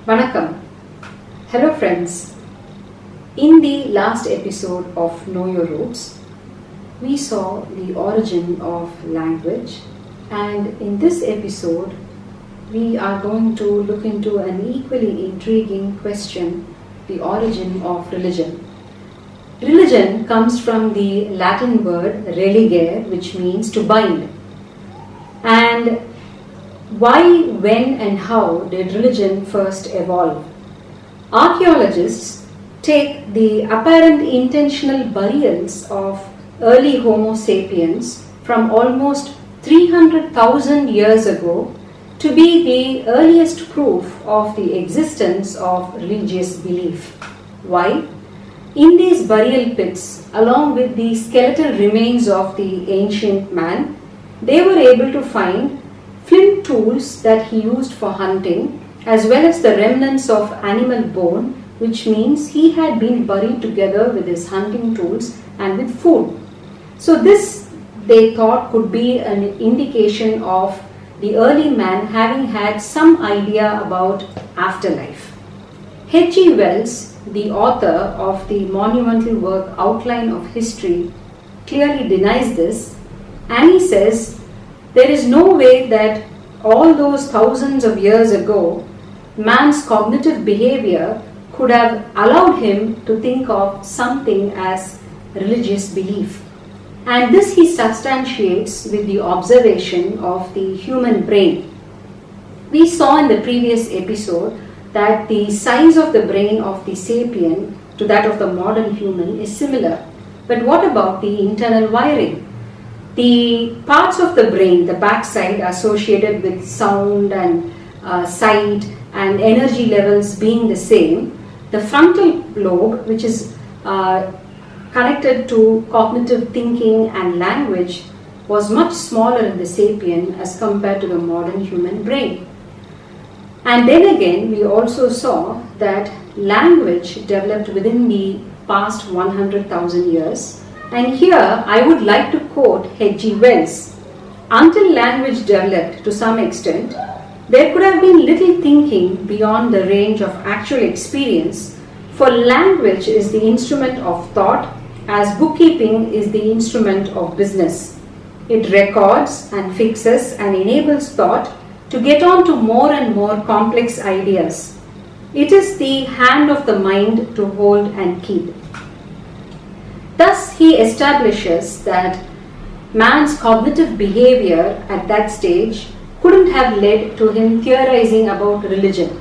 Vanakkam. Hello friends. In the last episode of Know Your Roots, we saw the origin of language, and in this episode we are going to look into an equally intriguing question, the origin of religion. Religion comes from the Latin word religare, which means to bind. And why, when and how did religion first evolve? Archaeologists take the apparent intentional burials of early Homo sapiens from almost 300,000 years ago to be the earliest proof of the existence of religious belief. Why? In these burial pits, along with the skeletal remains of the ancient man, they were able to find flint tools that he used for hunting, as well as the remnants of animal bone, which means he had been buried together with his hunting tools and with food. So this, they thought, could be an indication of the early man having had some idea about afterlife. H.G. Wells, the author of the monumental work Outline of History, clearly denies this, and he says there is no way that all those thousands of years ago, man's cognitive behavior could have allowed him to think of something as religious belief. And this he substantiates with the observation of the human brain. We saw in the previous episode that the size of the brain of the sapien to that of the modern human is similar. But what about the internal wiring? The parts of the brain, the backside associated with sound and sight and energy levels being the same, the frontal lobe, which is connected to cognitive thinking and language, was much smaller in the sapien as compared to the modern human brain. And then again, we also saw that language developed within the past 100,000 years. And here I would like to quote H.G. Wells. Until language developed to some extent, there could have been little thinking beyond the range of actual experience, for language is the instrument of thought as bookkeeping is the instrument of business. It records and fixes and enables thought to get on to more and more complex ideas. It is the hand of the mind to hold and keep. Thus, he establishes that man's cognitive behavior at that stage couldn't have led to him theorizing about religion.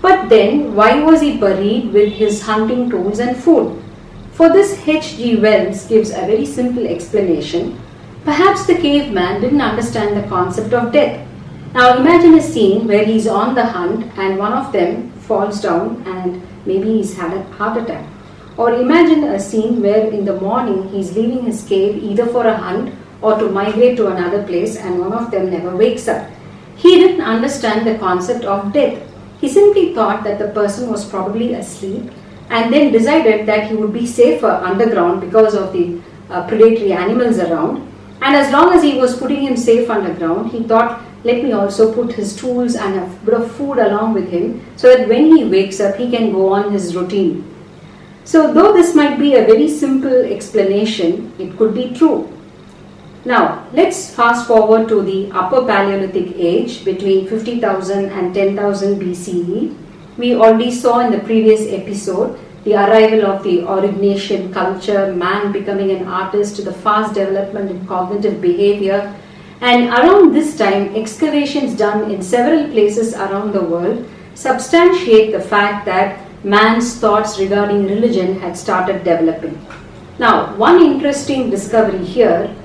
But then, why was he buried with his hunting tools and food? For this, H.G. Wells gives a very simple explanation. Perhaps the caveman didn't understand the concept of death. Now imagine a scene where he's on the hunt and one of them falls down and maybe he's had a heart attack. Or imagine a scene where in the morning he's leaving his cave either for a hunt or to migrate to another place and one of them never wakes up. He didn't understand the concept of death. He simply thought that the person was probably asleep and then decided that he would be safer underground because of the predatory animals around. And as long as he was putting him safe underground, he thought, let me also put his tools and a bit of food along with him so that when he wakes up, he can go on his routine. So though this might be a very simple explanation, it could be true. Now, let's fast forward to the Upper Paleolithic age between 50,000 and 10,000 BCE. We already saw in the previous episode the arrival of the Aurignacian culture, man becoming an artist, the fast development in cognitive behavior. And around this time, excavations done in several places around the world substantiate the fact that man's thoughts regarding religion had started developing. Now, one interesting discovery here,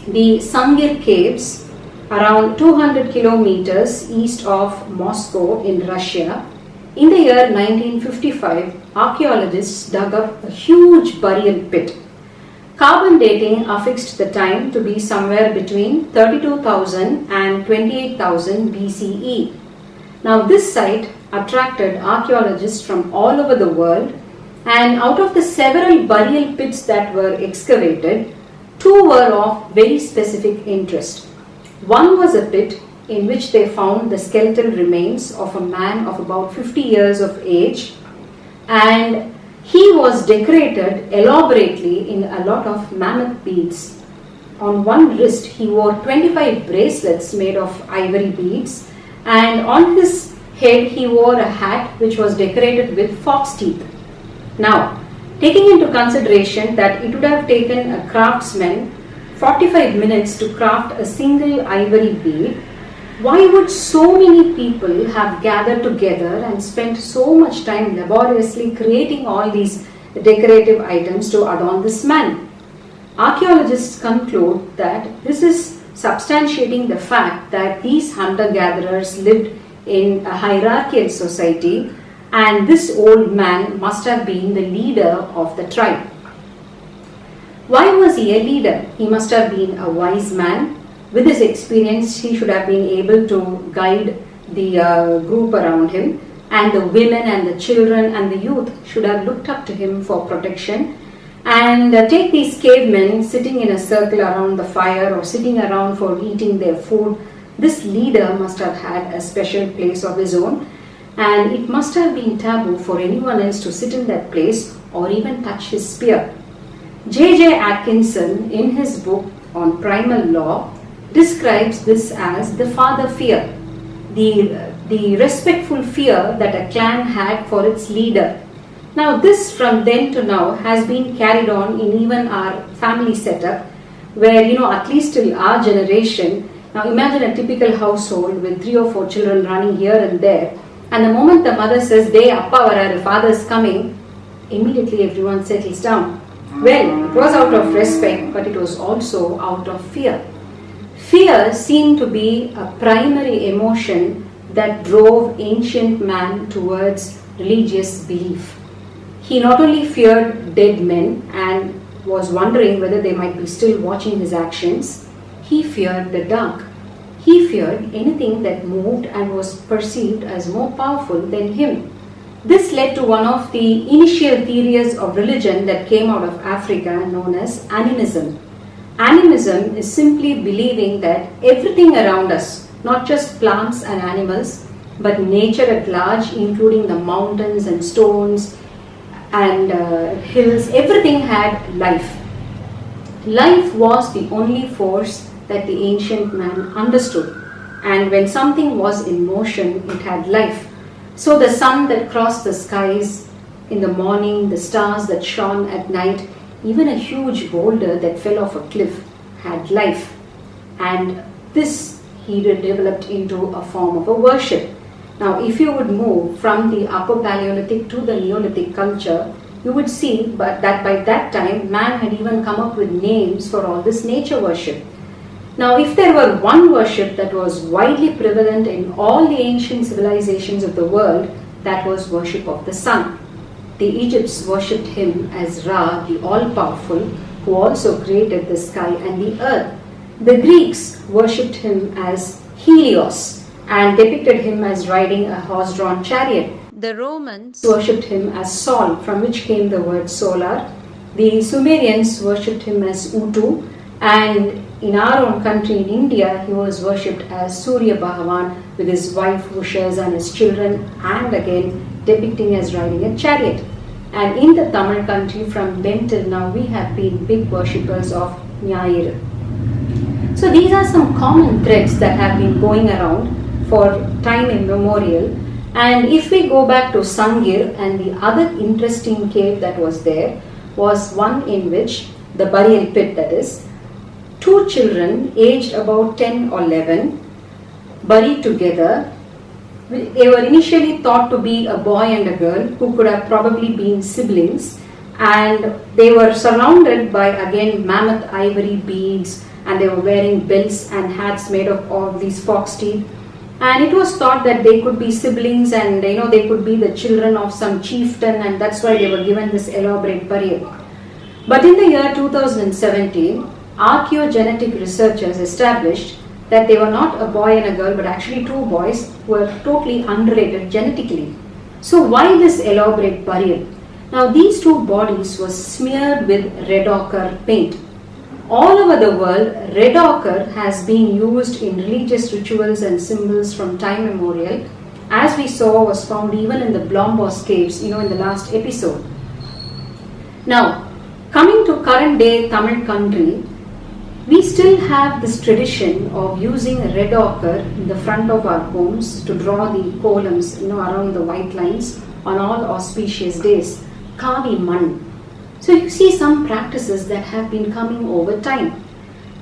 the Sangir caves around 200 kilometers east of Moscow in Russia. In the year 1955, archaeologists dug up a huge burial pit. Carbon dating affixed the time to be somewhere between 32,000 and 28,000 BCE. Now this site attracted archaeologists from all over the world, and out of the several burial pits that were excavated, two were of very specific interest. One was a pit in which they found the skeletal remains of a man of about 50 years of age, and he was decorated elaborately in a lot of mammoth beads. On one wrist he wore 25 bracelets made of ivory beads, and on his head he wore a hat which was decorated with fox teeth. Now, taking into consideration that it would have taken a craftsman 45 minutes to craft a single ivory bead, why would so many people have gathered together and spent so much time laboriously creating all these decorative items to adorn this man? Archaeologists conclude that this is substantiating the fact that these hunter-gatherers lived in a hierarchical society, and this old man must have been the leader of the tribe. Why was he a leader? He must have been a wise man. With his experience, he should have been able to guide the group around him, and the women and the children and the youth should have looked up to him for protection. And take these cavemen sitting in a circle around the fire or sitting around for eating their food. This leader must have had a special place of his own, and it must have been taboo for anyone else to sit in that place or even touch his spear. J.J. Atkinson, in his book on primal law, describes this as the father fear, the respectful fear that a clan had for its leader. Now this from then to now has been carried on in even our family setup, where at least till our generation, now imagine a typical household with 3 or 4 children running here and there, and the moment the mother says, "Day appa vara, the father is coming," immediately everyone settles down. Well, it was out of respect, but it was also out of fear. Fear seemed to be a primary emotion that drove ancient man towards religious belief. He not only feared dead men and was wondering whether they might be still watching his actions, he feared the dark. He feared anything that moved and was perceived as more powerful than him. This led to one of the initial theories of religion that came out of Africa, known as animism. Animism is simply believing that everything around us, not just plants and animals, but nature at large, including the mountains and stones and hills, everything had life. Life was the only force that the ancient man understood, and when something was in motion, it had life. So the sun that crossed the skies in the morning, the stars that shone at night, even a huge boulder that fell off a cliff had life. And this he developed into a form of a worship. Now, if you would move from the Upper Paleolithic to the Neolithic culture, you would see that by that time, man had even come up with names for all this nature worship. Now, if there were one worship that was widely prevalent in all the ancient civilizations of the world, that was worship of the sun. The Egypts worshipped him as Ra, the all-powerful, who also created the sky and the earth. The Greeks worshipped him as Helios and depicted him as riding a horse-drawn chariot. The Romans worshipped him as Sol, from which came the word solar. The Sumerians worshipped him as Utu, and in our own country, in India, he was worshipped as Surya Bhagavan with his wife Ushas and his children, and again depicting as riding a chariot. And in the Tamil country, from then till now, we have been big worshippers of Nyairu. So these are some common threads that have been going around for time immemorial. And if we go back to Sangir, and the other interesting cave that was there was one in which the burial pit, that is, 2 children aged about 10 or 11 buried together. They were initially thought to be a boy and a girl who could have probably been siblings, and they were surrounded by again mammoth ivory beads, and they were wearing belts and hats made of all these fox teeth. And it was thought that they could be siblings, and they could be the children of some chieftain, and that's why they were given this elaborate burial. But in the year 2017, archaeogenetic researchers established that they were not a boy and a girl, but actually 2 boys who were totally unrelated genetically. So why this elaborate burial? Now these 2 bodies were smeared with red ochre paint. all over the world, red ochre has been used in religious rituals and symbols from time immemorial, as we saw was found even in the Blombos caves, in the last episode. Now, coming to current day Tamil country, we still have this tradition of using red ochre in the front of our homes to draw the columns, around the white lines on all auspicious days. Kavi man. So you see some practices that have been coming over time.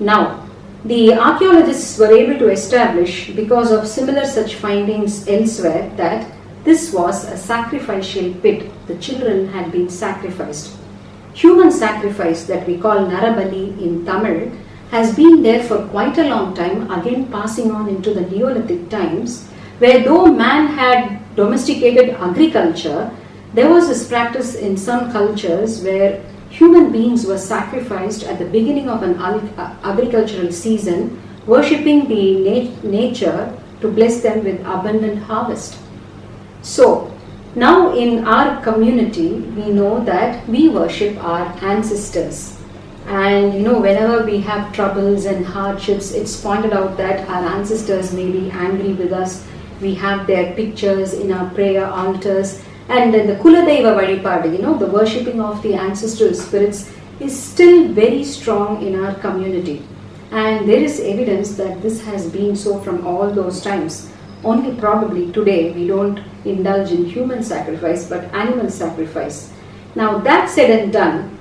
Now, the archaeologists were able to establish, because of similar such findings elsewhere, that this was a sacrificial pit. The children had been sacrificed. Human sacrifice, that we call narabali in Tamil, has been there for quite a long time, again passing on into the Neolithic times, where though man had domesticated agriculture, there was this practice in some cultures where human beings were sacrificed at the beginning of an agricultural season, worshipping the nature to bless them with abundant harvest. So, now in our community, we know that we worship our ancestors. And whenever we have troubles and hardships, it's pointed out that our ancestors may be angry with us. We have their pictures in our prayer altars. And then the Kuladeva Vadipadu, the worshipping of the ancestral spirits, is still very strong in our community. And there is evidence that this has been so from all those times. Only probably today we don't indulge in human sacrifice but animal sacrifice. Now that said and done,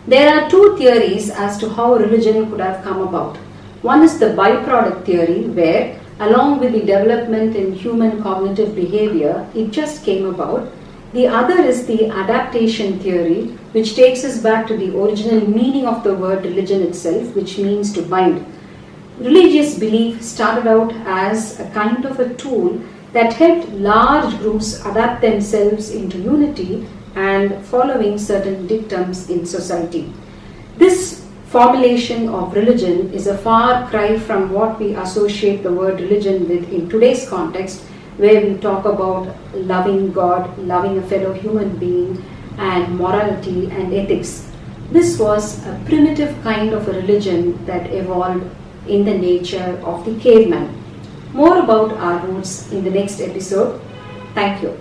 there are two theories as to how religion could have come about. One is the byproduct theory, where along with the development in human cognitive behavior, it just came about. The other is the adaptation theory, which takes us back to the original meaning of the word religion itself, which means to bind. Religious belief started out as a kind of a tool that helped large groups adapt themselves into unity and following certain dictums in society. This formulation of religion is a far cry from what we associate the word religion with in today's context, where we talk about loving God, loving a fellow human being, and morality and ethics. This was a primitive kind of a religion that evolved in the nature of the caveman. More about our roots in the next episode. Thank you.